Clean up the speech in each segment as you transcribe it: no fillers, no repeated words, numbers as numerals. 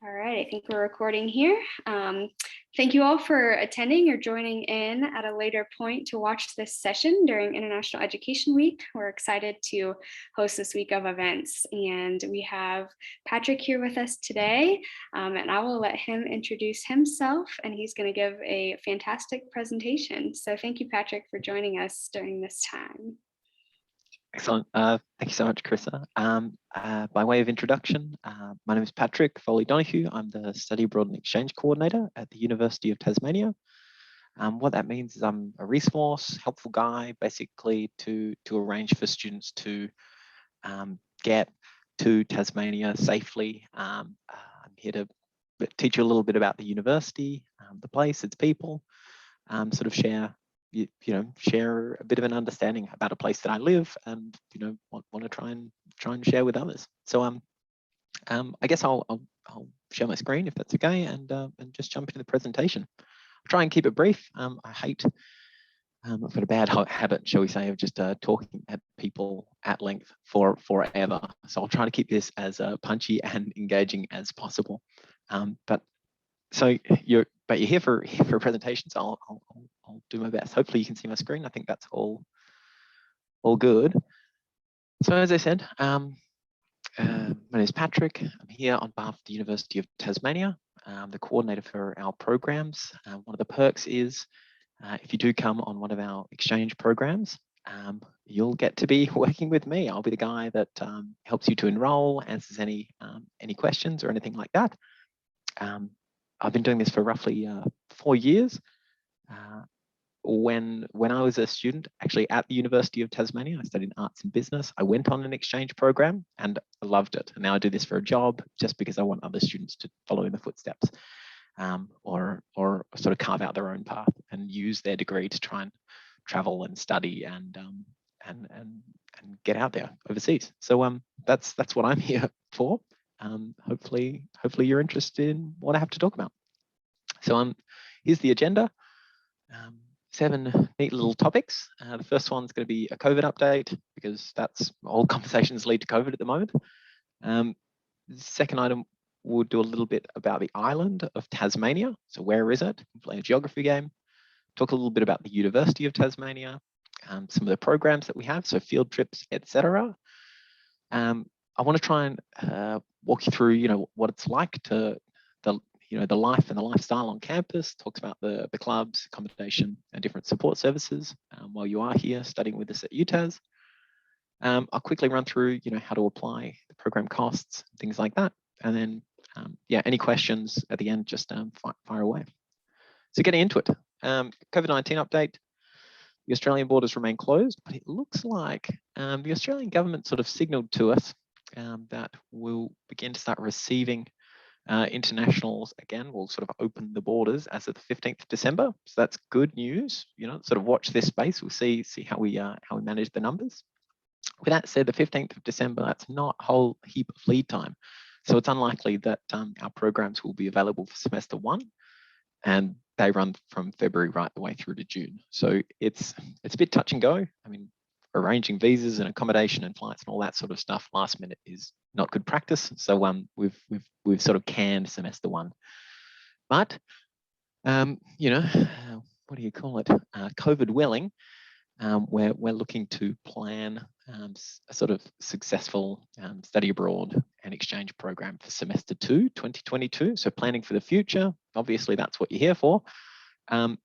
All right, I think we're recording here. Thank you all for attending or joining in at a later point to watch this session during International Education Week. We're excited to host this week of events, and we have Patrick here with us today, and I will let him introduce himself, and he's going to give a fantastic presentation. So thank you, Patrick, for joining us during this time. Excellent. Thank you so much, Carissa. By way of introduction, my name is Patrick Foley Donoghue. I'm the Study Abroad and Exchange Coordinator at the University of Tasmania. What that means is I'm a resource, helpful guy, basically to arrange for students to get to Tasmania safely. I'm here to teach you a little bit about the university, the place, its people, sort of share a bit of an understanding about a place that I live, and want to try and share with others. So I guess I'll share my screen if that's okay, and just jump into the presentation. I'll try and keep it brief. I hate I've got a bad habit, shall we say, of just talking at people at length forever. So I'll try to keep this as punchy and engaging as possible. But you're here for a presentation, so I'll do my best. Hopefully you can see my screen. I think that's all good. So as I said, my name is Patrick. I'm here on behalf of the University of Tasmania. I'm the coordinator for our programs. One of the perks is if you do come on one of our exchange programs, you'll get to be working with me. I'll be the guy that helps you to enroll, answers any questions or anything like that. I've been doing this for roughly 4 years. When I was a student, actually at the University of Tasmania, I studied arts and business. I went on an exchange program and I loved it. And now I do this for a job just because I want other students to follow in the footsteps, or sort of carve out their own path and use their degree to try and travel and study and get out there overseas. So that's what I'm here for. Hopefully you're interested in what I have to talk about. So here's the agenda. 7 neat little topics. The first one's going to be a COVID update, because that's all conversations lead to COVID at the moment. The second item, we'll do a little bit about the island of Tasmania. So where is it? We'll play a geography game. Talk a little bit about the University of Tasmania, some of the programs that we have, so field trips, etc. I want to try and walk you through, what it's like to the life and the lifestyle on campus. Talks about the clubs, accommodation, and different support services while you are here studying with us at UTAS. I'll quickly run through, how to apply the program costs, things like that, and then any questions at the end, just fire away. So getting into it, COVID-19 update. The Australian borders remain closed, but it looks like the Australian government sort of signalled to us that we'll begin to start receiving internationals again. We'll sort of open the borders as of the 15th of December. So that's good news. Sort of watch this space. We'll see how we manage the numbers. With that said, the 15th of December, that's not a whole heap of lead time. So it's unlikely that our programs will be available for semester 1, and they run from February right the way through to June. So it's a bit touch and go. I mean, arranging visas and accommodation and flights and all that sort of stuff last minute is not good practice. So we've sort of canned semester 1. But what do you call it? COVID willing, we're looking to plan a sort of successful study abroad and exchange program for semester 2, 2022. So planning for the future. Obviously, that's what you're here for. And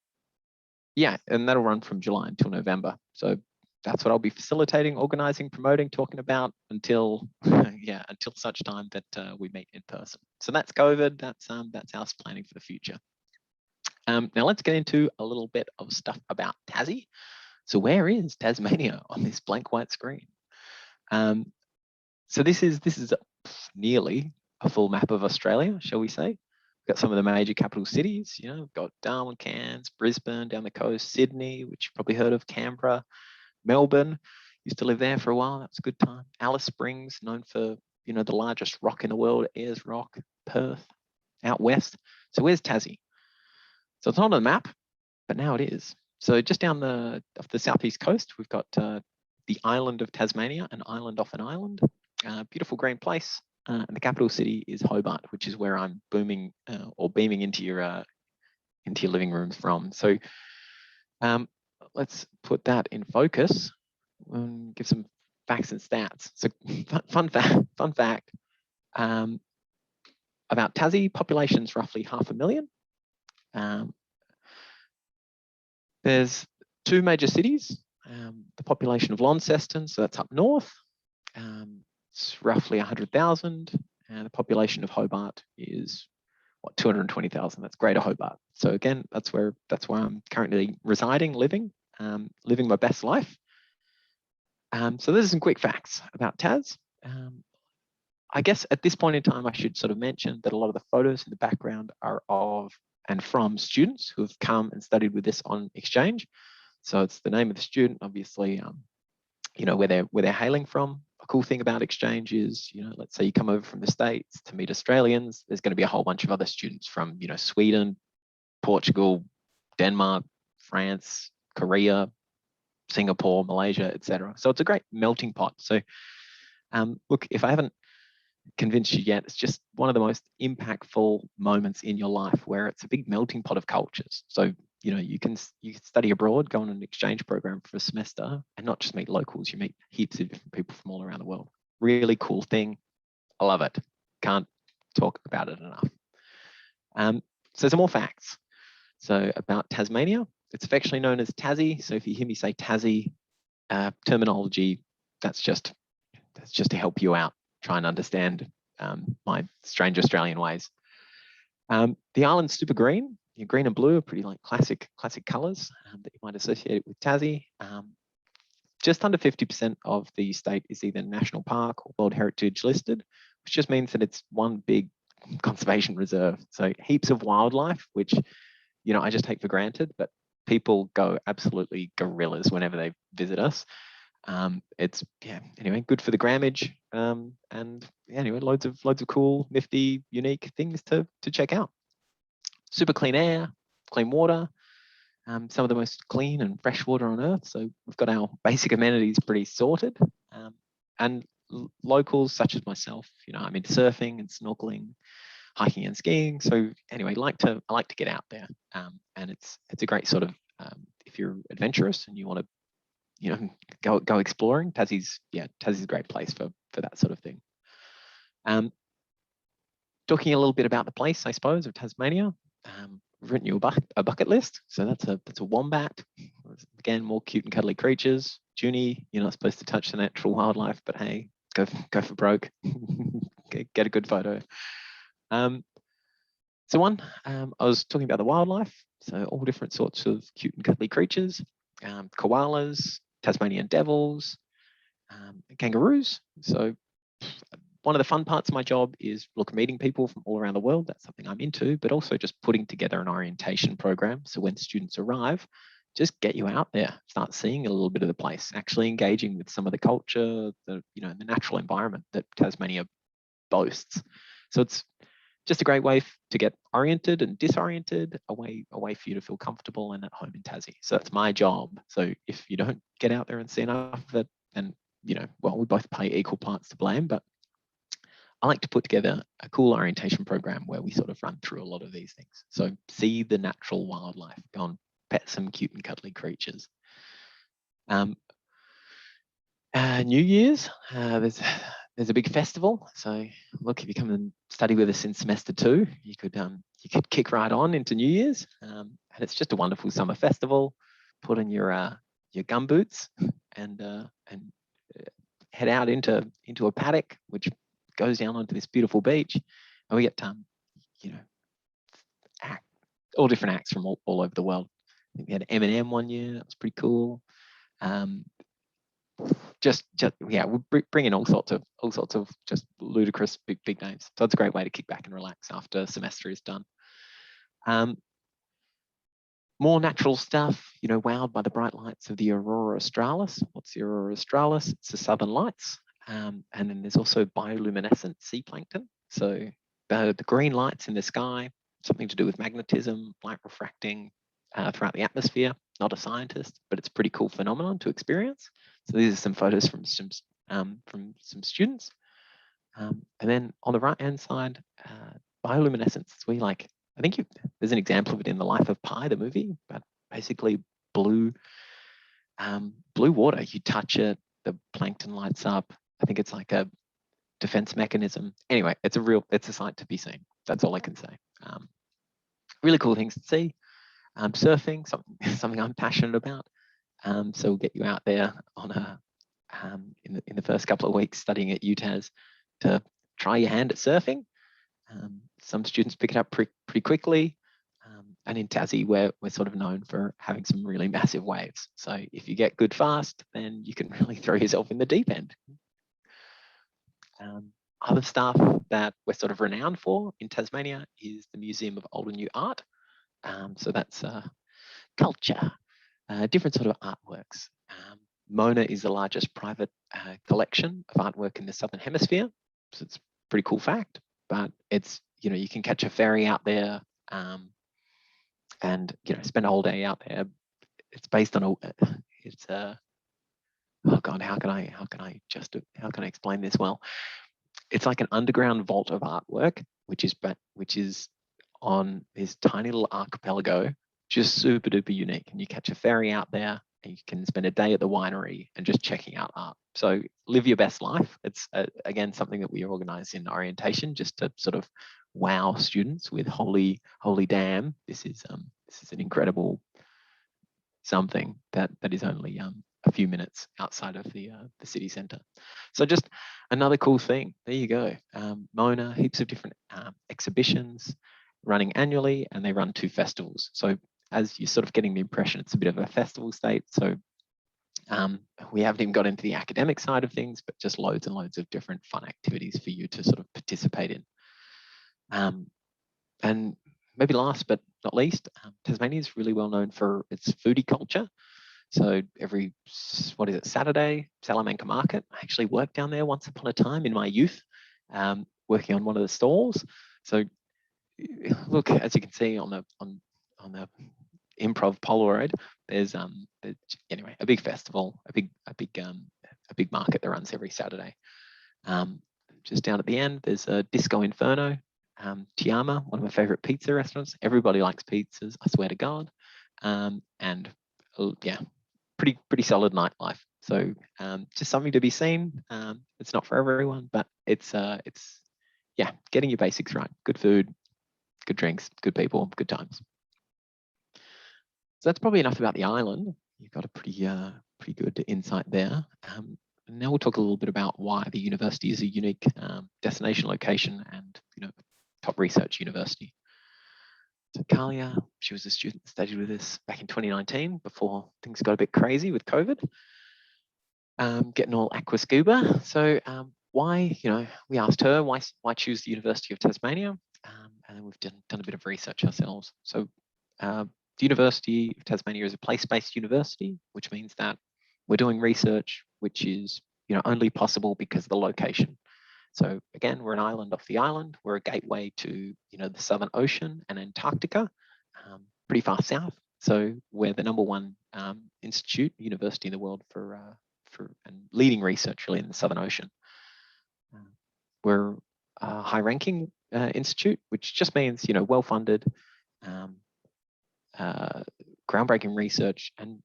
that'll run from July until November. So that's what I'll be facilitating, organizing, promoting, talking about until such time that we meet in person. So that's COVID. That's us planning for the future. Now let's get into a little bit of stuff about Tassie. So where is Tasmania on this blank white screen? So this is nearly a full map of Australia, shall we say? We've got some of the major capital cities. We've got Darwin, Cairns, Brisbane down the coast, Sydney, which you've probably heard of, Canberra, Melbourne. Used to live there for a while. That was a good time. Alice Springs, known for the largest rock in the world, Ayers Rock. Perth, out west. So where's Tassie? So it's not on the map, but now it is. So just down off the southeast coast, we've got the island of Tasmania, an island off an island. Beautiful green place. and the capital city is Hobart, which is where I'm beaming into your living rooms from. So let's put that in focus and give some facts and stats. So fun fact about Tassie, population's roughly 500,000. There's 2 major cities, the population of Launceston, so that's up north, it's roughly 100,000, and the population of Hobart is 220,000. That's Greater Hobart. So again, that's where I'm currently residing, living my best life. So there's some quick facts about Tas. I guess at this point in time, I should sort of mention that a lot of the photos in the background are of and from students who have come and studied with us on exchange. So it's the name of the student, obviously, you know, where they're hailing from. A cool thing about exchange is, you know, let's say you come over from the States to meet Australians, there's going to be a whole bunch of other students from, you know, Sweden, Portugal, Denmark, France, Korea, Singapore, Malaysia, etc. So it's a great melting pot. So look, if I haven't convinced you yet, it's just one of the most impactful moments in your life where it's a big melting pot of cultures. So, you know, you can study abroad, go on an exchange program for a semester and not just meet locals, you meet heaps of different people from all around the world. Really cool thing. I love it. Can't talk about it enough. So some more facts. So about Tasmania, it's affectionately known as Tassie. So if you hear me say Tassie terminology, that's just to help you out, try and understand my strange Australian ways. The island's super green. Your green and blue are pretty like classic colours that you might associate it with Tassie. Just under 50% of the state is either national park or World Heritage listed, which just means that it's one big conservation reserve. So heaps of wildlife, which, you know, I just take for granted, but people go absolutely gorillas whenever they visit us. It's anyway good for the grammage, and anyway loads of cool, nifty, unique things to check out. Super clean air, clean water, some of the most clean and fresh water on earth. So we've got our basic amenities pretty sorted, and locals such as myself, you know, I'm into surfing and snorkeling, hiking and skiing. So anyway, I like to get out there, and it's a great sort of if you're adventurous and you want to, you know, go exploring. Tassie's a great place for that sort of thing. Talking a little bit about the place, I suppose, of Tasmania. We've written you a bucket list. So that's a wombat. Again, more cute and cuddly creatures. Junie, you're not supposed to touch the natural wildlife, but hey, go for broke. get a good photo. So I was talking about the wildlife. So all different sorts of cute and cuddly creatures. Koalas, Tasmanian devils, kangaroos. So one of the fun parts of my job is meeting people from all around the world. That's something I'm into, but also just putting together an orientation program. So when students arrive, just get you out there, start seeing a little bit of the place, actually engaging with some of the culture, the natural environment that Tasmania boasts. So it's just a great way to get oriented and disoriented, a way for you to feel comfortable and at home in Tassie. So that's my job. So if you don't get out there and see enough of it, then, you know, well, we both play equal parts to blame, but I like to put together a cool orientation program where we sort of run through a lot of these things. So see the natural wildlife, go and pet some cute and cuddly creatures. New Year's, there's a big festival. So look, if you come and study with us in semester 2, you could kick right on into New Year's, and it's just a wonderful summer festival. Put on your gumboots and head out into a paddock, which goes down onto this beautiful beach, and we get you know, all different acts from all over the world. I think we had Eminem one year. That was pretty cool. Just we're bringing all sorts of just ludicrous big names. So it's a great way to kick back and relax after a semester is done. More natural stuff, you know, wowed by the bright lights of the Aurora Australis. What's the Aurora Australis? It's the southern lights. And then there's also bioluminescent sea plankton. So the green lights in the sky, something to do with magnetism, light refracting throughout the atmosphere. Not a scientist, but it's a pretty cool phenomenon to experience. So these are some photos from some students. And then on the right-hand side, bioluminescence. There's an example of it in The Life of Pi, the movie, but basically blue water. You touch it, the plankton lights up. I think it's like a defense mechanism. Anyway, it's a sight to be seen. That's all I can say. Really cool things to see. Surfing, something I'm passionate about. So we'll get you out there on in the first couple of weeks studying at UTAS to try your hand at surfing. Some students pick it up pretty quickly. And in Tassie, we're sort of known for having some really massive waves. So if you get good fast, then you can really throw yourself in the deep end. Other stuff that we're sort of renowned for in Tasmania is the Museum of Old and New Art. So that's culture, different sort of artworks. Mona is the largest private collection of artwork in the Southern Hemisphere. So it's a pretty cool fact, but it's, you can catch a ferry out there and, spend a whole day out there. It's based on oh God, how can I explain this well? It's like an underground vault of artwork, which is on this tiny little archipelago, just super duper unique. And you catch a ferry out there and you can spend a day at the winery and just checking out art. So live your best life. It's again, something that we organize in orientation just to sort of wow students with holy damn. This is an incredible something that is only a few minutes outside of the city centre. So just another cool thing. There you go. Mona, heaps of different exhibitions running annually, and they run 2 festivals. So as you're sort of getting the impression, it's a bit of a festival state. So we haven't even got into the academic side of things, but just loads and loads of different fun activities for you to sort of participate in. And maybe last but not least, Tasmania is really well known for its foodie culture. So every, Saturday, Salamanca Market. I actually worked down there once upon a time in my youth, working on one of the stalls. So look, as you can see on the improv Polaroid, there's anyway a big festival, a big market that runs every Saturday. Just down at the end, there's a Disco Inferno. Tiama, one of my favorite pizza restaurants. Everybody likes pizzas, I swear to God. And yeah, pretty solid nightlife. So just something to be seen. It's not for everyone, but it's getting your basics right. Good food, good drinks, good people, good times. So that's probably enough about the island. You've got a pretty good insight there. Now we'll talk a little bit about why the university is a unique destination location and top research university. So Kalia, she was a student that studied with us back in 2019 before things got a bit crazy with COVID. Getting all aqua scuba. So why, we asked her why choose the University of Tasmania, and then we've done a bit of research ourselves. So the University of Tasmania is a place-based university, which means that we're doing research which is only possible because of the location. So again, we're an island off the island. We're a gateway to the Southern Ocean and Antarctica, pretty far south. So we're the #1 university in the world for and leading research really in the Southern Ocean. We're a high-ranking institute, which just means well-funded, groundbreaking research and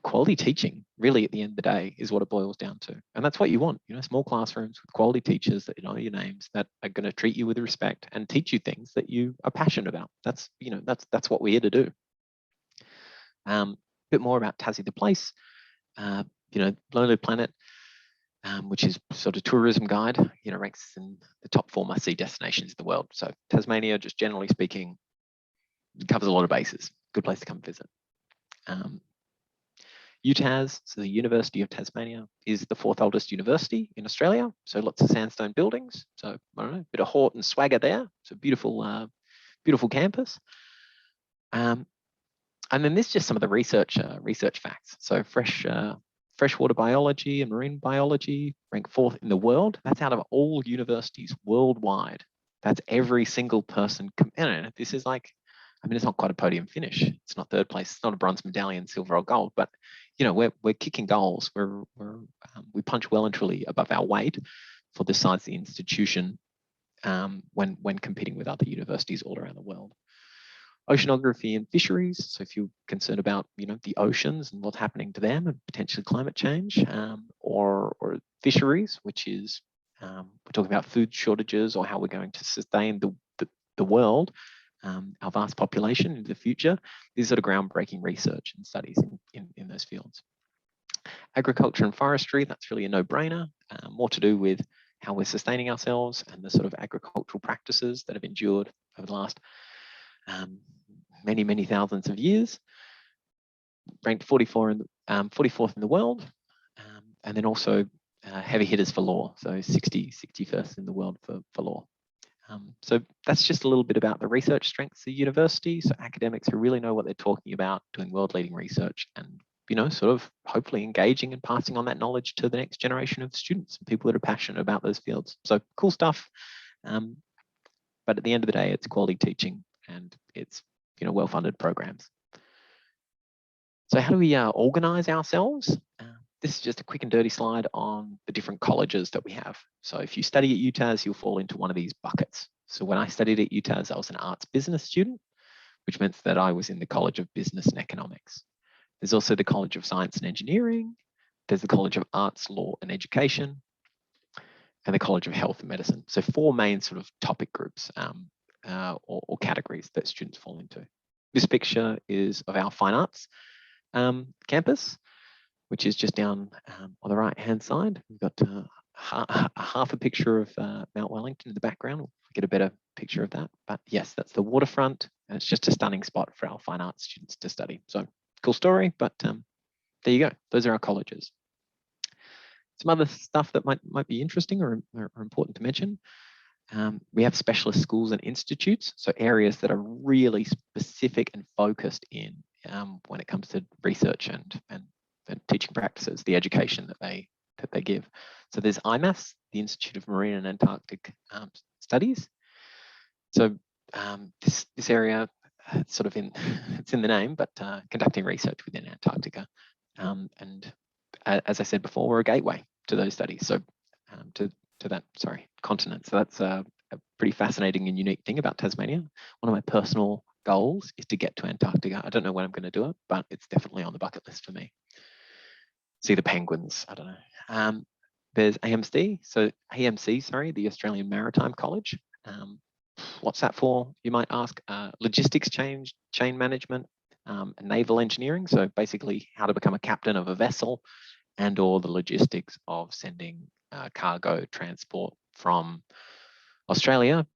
quality teaching. Really, at the end of the day, is what it boils down to, and that's what you want. Small classrooms with quality teachers that know your names, that are going to treat you with respect and teach you things that you are passionate about. That's that's what we're here to do. A bit more about Tassie the place. Lonely Planet, which is sort of tourism guide, ranks in the top 4 must-see destinations in the world. So Tasmania, just generally speaking, covers a lot of bases. Good place to come visit. UTAS, so the University of Tasmania, is the 4th oldest university in Australia. So lots of sandstone buildings. So I don't know, a bit of Hort and swagger there. It's a beautiful, beautiful campus. And then there's just some of the research facts. So freshwater biology and marine biology rank 4th in the world. That's out of all universities worldwide. That's every single person. This is like, it's not quite a podium finish. It's not 3rd place. It's not a bronze medallion, silver or gold. But we're kicking goals. We punch well and truly above our weight for the size of the institution when competing with other universities all around the world. Oceanography and fisheries. So if you're concerned about, the oceans and what's happening to them and potentially climate change, or fisheries, which is we're talking about food shortages or how we're going to sustain the world, our vast population into the future. These are sort of groundbreaking research and studies in those fields. Agriculture and forestry, that's really a no-brainer. More to do with how we're sustaining ourselves and the sort of agricultural practices that have endured over the last many thousands of years. Ranked 44 44th in the world, and then also heavy hitters for law, so 61st in the world for law. So that's just a little bit about the research strengths of the university. So academics who really know what they're talking about, doing world-leading research, and sort of hopefully engaging and passing on that knowledge to the next generation of students and people that are passionate about those fields. So cool stuff. But at the end of the day, it's quality teaching and it's well-funded programs. So how do we organize ourselves? This is just a quick and dirty slide on the different colleges that we have. So if you study at UTAS, you'll fall into one of these buckets. So when I studied at UTAS, I was an arts business student, which meant that I was in the College of Business and Economics. There's also the College of Science and Engineering. There's the College of Arts, Law and Education, and the College of Health and Medicine. So 4 main sort of topic groups or categories that students fall into. This picture is of our fine arts campus, which is just down on the right-hand side. We've got half a picture of Mount Wellington in the background. We'll get a better picture of that. But yes, that's the waterfront, and it's just a stunning spot for our fine arts students to study. So cool story, but there you go. Those are our colleges. Some other stuff that might be interesting or important to mention. We have specialist schools and institutes, so areas that are really specific and focused in when it comes to research and teaching practices, the education that they give. So there's IMAS, the Institute of Marine and Antarctic Studies. So this area, sort of it's in the name, but conducting research within Antarctica. And as I said before, we're a gateway to those studies. So to that continent. So that's a pretty fascinating and unique thing about Tasmania. One of my personal goals is to get to Antarctica. I don't know when I'm going to do it, but it's definitely on the bucket list for me. See the penguins, I don't know. There's AMC, the Australian Maritime College. What's that for, you might ask? Logistics chain management, and naval engineering. So basically how to become a captain of a vessel and or the logistics of sending cargo transport from Australia,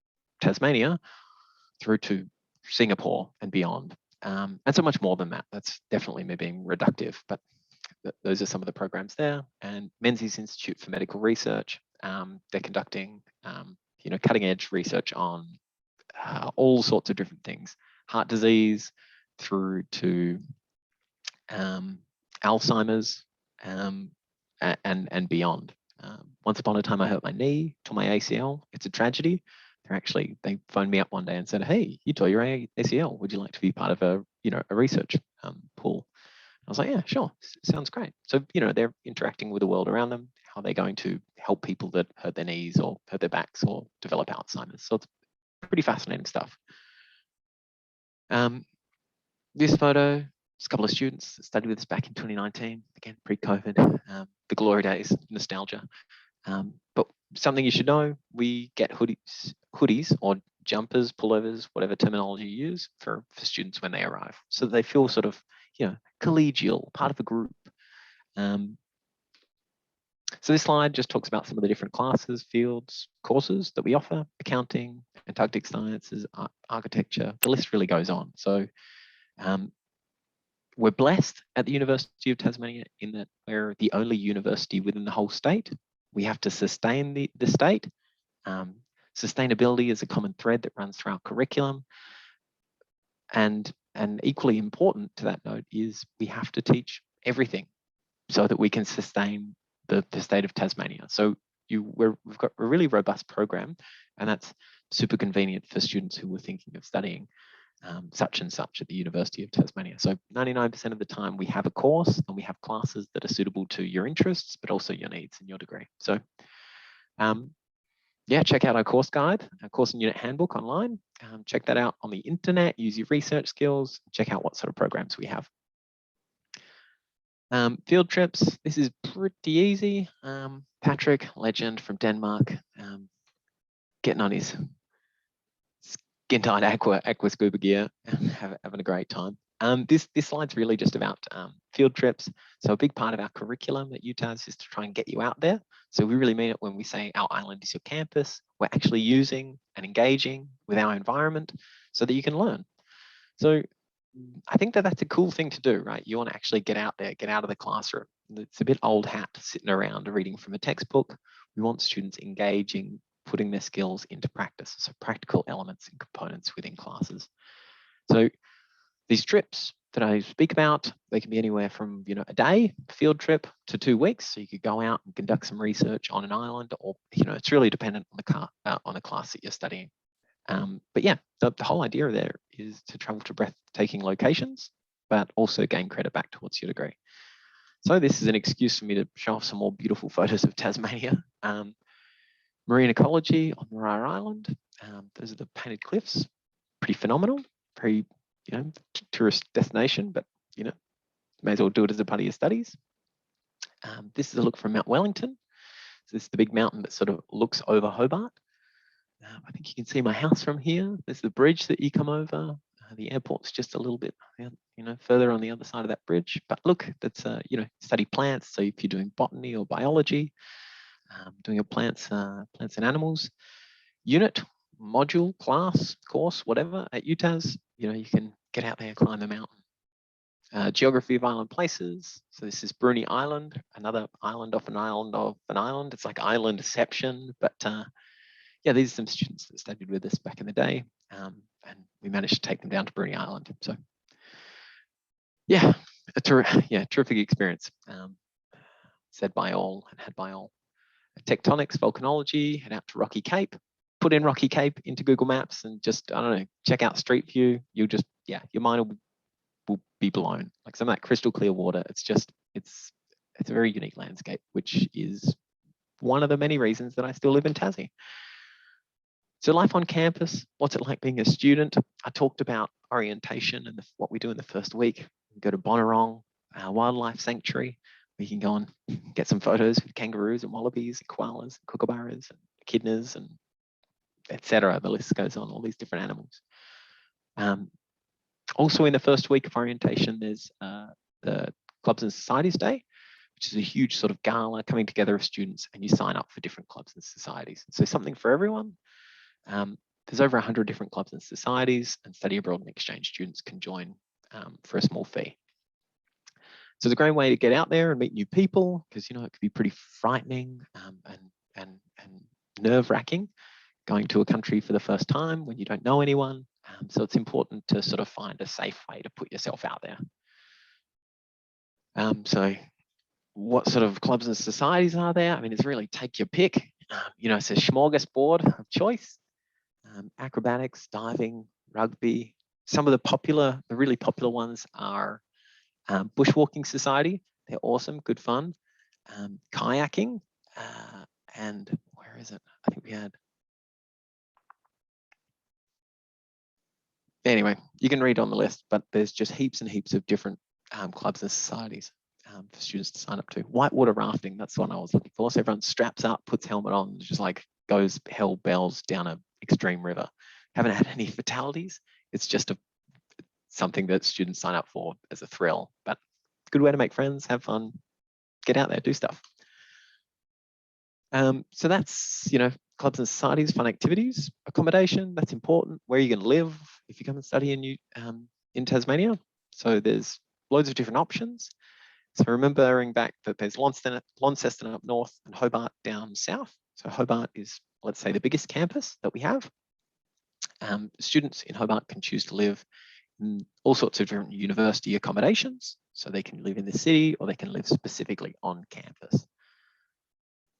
Tasmania, through to Singapore and beyond. And so much more than that. That's definitely me being reductive, but those are some of the programs there. And Menzies Institute for Medical Research, they're conducting cutting edge research on all sorts of different things, heart disease through to Alzheimer's and beyond. Once upon a time, I hurt my knee, tore my ACL. It's a tragedy. They phoned me up one day and said, "Hey, you tore your ACL. Would you like to be part of a research pool?" I was like, "Yeah, sure. Sounds great." So they're interacting with the world around them. How are they going to help people that hurt their knees or hurt their backs or develop Alzheimer's? So it's pretty fascinating stuff. This photo. Just a couple of students that studied with us back in 2019, again, pre-COVID, the glory days, nostalgia. But something you should know, we get hoodies or jumpers, pullovers, whatever terminology you use for students when they arrive. So they feel sort of, collegial, part of a group. So this slide just talks about some of the different classes, fields, courses that we offer: accounting, Antarctic sciences, architecture, the list really goes on. So we're blessed at the University of Tasmania in that we're the only university within the whole state. We have to sustain the state. Sustainability is a common thread that runs through our curriculum. And equally important to that note is we have to teach everything so that we can sustain the state of Tasmania. So we've got a really robust program, and that's super convenient for students who were thinking of studying such and such at the University of Tasmania. So 99% of the time we have a course and we have classes that are suitable to your interests, but also your needs and your degree. So Yeah, check out our course guide, our course and unit handbook online. Check that out on the internet, use your research skills, check out what sort of programs we have. Field trips, this is pretty easy. Patrick, legend from Denmark, getting on his skin-tight aqua scuba gear, having a great time. This slide's really just about field trips. So a big part of our curriculum at UTAS is to try and get you out there. So we really mean it when we say our island is your campus. We're actually using and engaging with our environment so that you can learn. So I think that that's a cool thing to do, right? You want to actually get out there, get out of the classroom. It's a bit old hat sitting around reading from a textbook. We want students engaging, putting their skills into practice. So practical elements and components within classes. So these trips that I speak about, they can be anywhere from, a day field trip to 2 weeks. So you could go out and conduct some research on an island, or, it's really dependent on the class that you're studying. But yeah, the whole idea there is to travel to breathtaking locations, but also gain credit back towards your degree. So this is an excuse for me to show off some more beautiful photos of Tasmania. Marine ecology on Maria Island. Those are the painted cliffs. Pretty phenomenal. Very, tourist destination, but, may as well do it as a part of your studies. This is a look from Mount Wellington. So this is the big mountain that sort of looks over Hobart. I think you can see my house from here. There's the bridge that you come over. The airport's just a little bit, further on the other side of that bridge. But look, that's, study plants. So if you're doing botany or biology, doing a plants and animals unit, module, class, course, whatever at UTAS, you can get out there and climb the mountain. Geography of island places. So this is Bruny Island, another island off an island of an island. It's like islandception, but yeah, these are some students that studied with us back in the day, and we managed to take them down to Bruny Island. So yeah, terrific experience. Said by all and had by all. Tectonics, volcanology, head out to Rocky Cape, put in Rocky Cape into Google Maps and just, I don't know, check out Street View. You'll just, your mind will be blown. Like some of that crystal clear water, it's a very unique landscape, which is one of the many reasons that I still live in Tassie. So life on campus, what's it like being a student? I talked about orientation and what we do in the first week. We go to Bonorong, Wildlife Sanctuary. We can go and get some photos with kangaroos and wallabies and koalas and kookaburras and echidnas and etc. The list goes on, all these different animals. Also in the first week of orientation, there's the Clubs and Societies Day, which is a huge sort of gala coming together of students, and you sign up for different clubs and societies. So something for everyone. There's over 100 different clubs and societies, and study abroad and exchange students can join for a small fee. So it's a great way to get out there and meet new people, because it could be pretty frightening and nerve-wracking going to a country for the first time when you don't know anyone. So it's important to sort of find a safe way to put yourself out there. So what sort of clubs and societies are there? I mean, it's really take your pick. It's a smorgasbord of choice. Acrobatics, diving, rugby. Some of the really popular ones are Bushwalking Society. They're awesome, good fun. Kayaking, and where is it? I think we had. Anyway, you can read on the list, but there's just heaps and heaps of different clubs and societies for students to sign up to. Whitewater rafting, that's the one I was looking for. So everyone straps up, puts helmet on, just like goes hell bells down an extreme river. Haven't had any fatalities. It's just something that students sign up for as a thrill, but good way to make friends, have fun, get out there, do stuff. So that's, clubs and societies, fun activities, accommodation, that's important. Where are you going to live if you come and study in Tasmania? So there's loads of different options. So remembering back that there's Launceston up north and Hobart down south. So Hobart is, let's say, the biggest campus that we have. Students in Hobart can choose to live in all sorts of different university accommodations. So they can live in the city or they can live specifically on campus.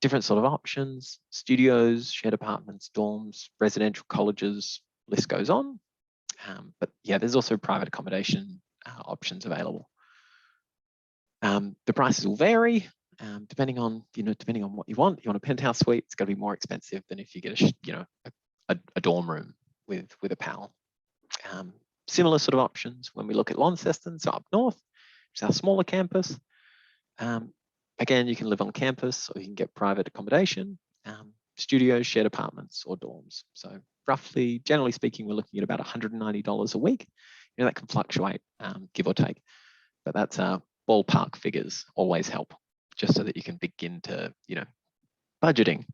Different sort of options, studios, shared apartments, dorms, residential colleges, list goes on. But yeah, there's also private accommodation options available. The prices will vary. depending on what you want. You want a penthouse suite, it's going to be more expensive than if you get a dorm room with a pal. Similar sort of options when we look at Launceston, so up north, which is our smaller campus. Again, you can live on campus or you can get private accommodation, studios, shared apartments, or dorms. So roughly, generally speaking, we're looking at about $190 a week. That can fluctuate, give or take, but that's ballpark figures always help, just so that you can begin to, budgeting,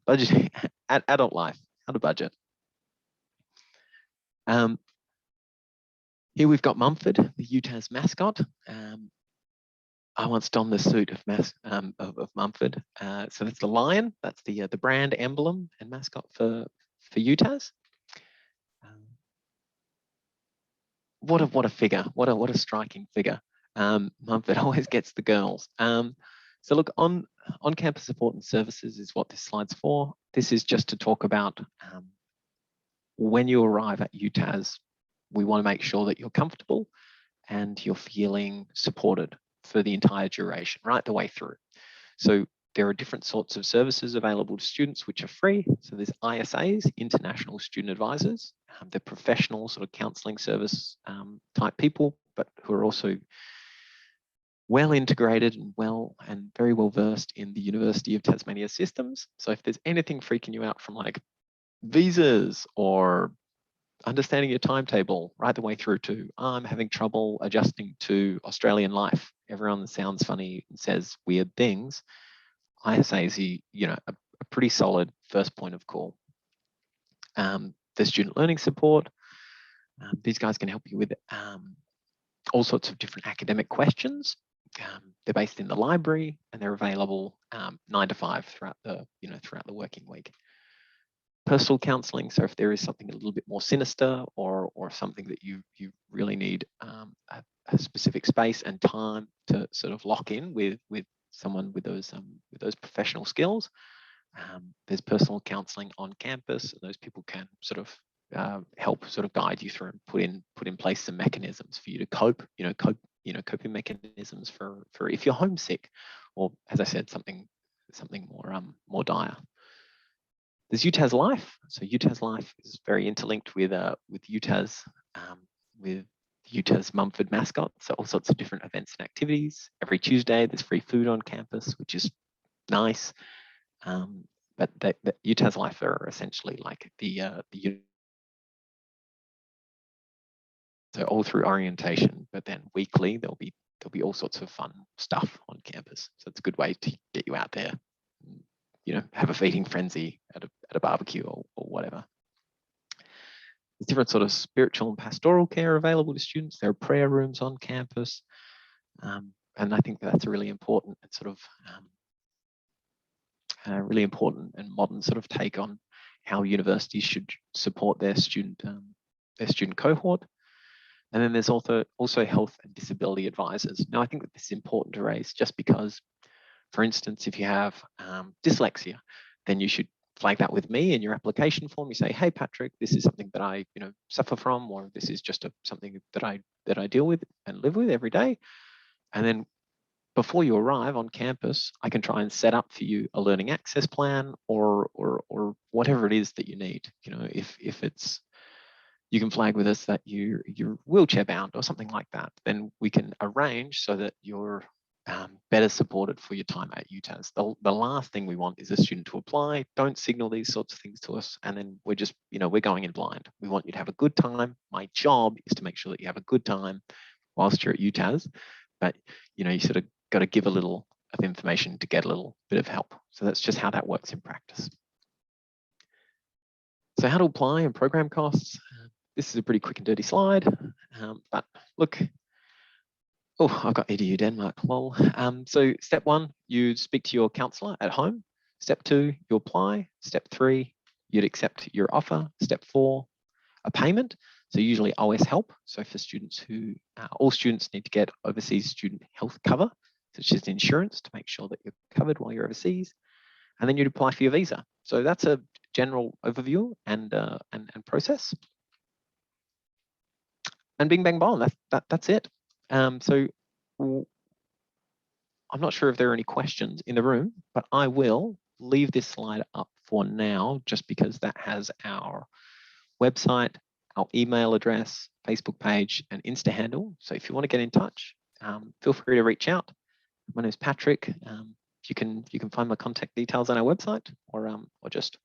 adult life, how to budget. Here we've got Mumford, the UTAS mascot. I once donned the suit of Mumford. So that's the lion. That's the brand emblem and mascot for UTAS. What a figure! What a striking figure. Mumford always gets the girls. So look, on-campus support and services is what this slide's for. This is just to talk about when you arrive at UTAS, we want to make sure that you're comfortable and you're feeling supported for the entire duration, right the way through. So there are different sorts of services available to students which are free. So there's ISAs, International Student Advisors. They're professional sort of counselling service type people, but who are also well integrated and very well versed in the University of Tasmania systems. So if there's anything freaking you out from like visas or understanding your timetable right the way through to I'm having trouble adjusting to Australian life. Everyone sounds funny and says weird things. ISA is a pretty solid first point of call. The student learning support. These guys can help you with all sorts of different academic questions. They're based in the library and they're available 9 to 5 throughout the working week. Personal counselling, so if there is something a little bit more sinister or something that you really need a specific space and time to sort of lock in with someone with those professional skills, there's personal counselling on campus, and those people can sort of help sort of guide you through and put in place some mechanisms for you to cope, coping mechanisms for if you're homesick, or as I said, something more dire. There's UTAS Life. So UTAS Life is very interlinked with UTAS, with UTAS Mumford mascot. So all sorts of different events and activities. Every Tuesday, there's free food on campus, which is nice. But the UTAS Life are essentially like so all through orientation, but then weekly there'll be all sorts of fun stuff on campus. So it's a good way to get you out there. Have a feeding frenzy at a barbecue or whatever. There's different sort of spiritual and pastoral care available to students. There are prayer rooms on campus. And I think that's a really important and sort of really important and modern sort of take on how universities should support their student cohort. And then there's also health and disability advisors. Now, I think that this is important to raise just because, for instance, if you have dyslexia, then you should flag that with me in your application form. You say, hey, Patrick, this is something that I suffer from, or this is just something that I deal with and live with every day. And then before you arrive on campus, I can try and set up for you a learning access plan or whatever it is that you need. If it's, you can flag with us that you're wheelchair bound or something like that, then we can arrange so that you're better supported for your time at UTAS. The last thing we want is a student to apply, don't signal these sorts of things to us, and then we're just, we're going in blind. We want you to have a good time. My job is to make sure that you have a good time whilst you're at UTAS, but you sort of got to give a little of information to get a little bit of help. So that's just how that works in practice. So how to apply and program costs. This is a pretty quick and dirty slide, but look, oh, I've got EDU Denmark, lol. So step 1, you speak to your counsellor at home. Step 2, you apply. Step 3, you'd accept your offer. Step 4, a payment. So usually OS help. So for students who, all students need to get overseas student health cover, such as insurance, to make sure that you're covered while you're overseas. And then you'd apply for your visa. So that's a general overview and process. And bing bang bong, that's it. So I'm not sure if there are any questions in the room, but I will leave this slide up for now, just because that has our website, our email address, Facebook page, and Insta handle. So if you want to get in touch, feel free to reach out. My name is Patrick. You can find my contact details on our website, or just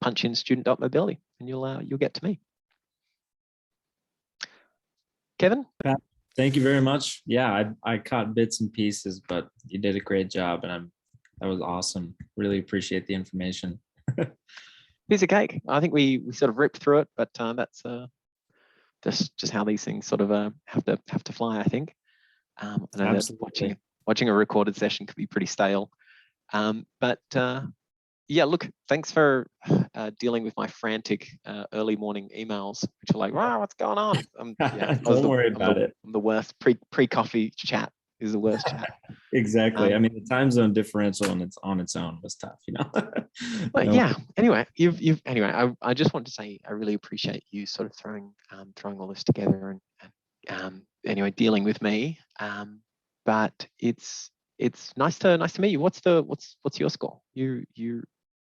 punch in student.mobility and you'll get to me. Kevin? Thank you very much. Yeah, I caught bits and pieces, but you did a great job, and that was awesome. Really appreciate the information. Piece of cake. I think we sort of ripped through it, but that's just how these things sort of have to fly, I think. I know that watching a recorded session could be pretty stale. But yeah, look, thanks for dealing with my frantic early morning emails, which are like, wow, what's going on? Yeah, Don't worry about it. I'm the worst. Pre-coffee chat is the worst chat. Exactly. I mean, the time zone differential and it's on its own was tough, you know. But no. Yeah. Anyway, I just want to say I really appreciate you sort of throwing all this together and anyway dealing with me. But it's nice to meet you. What's your score?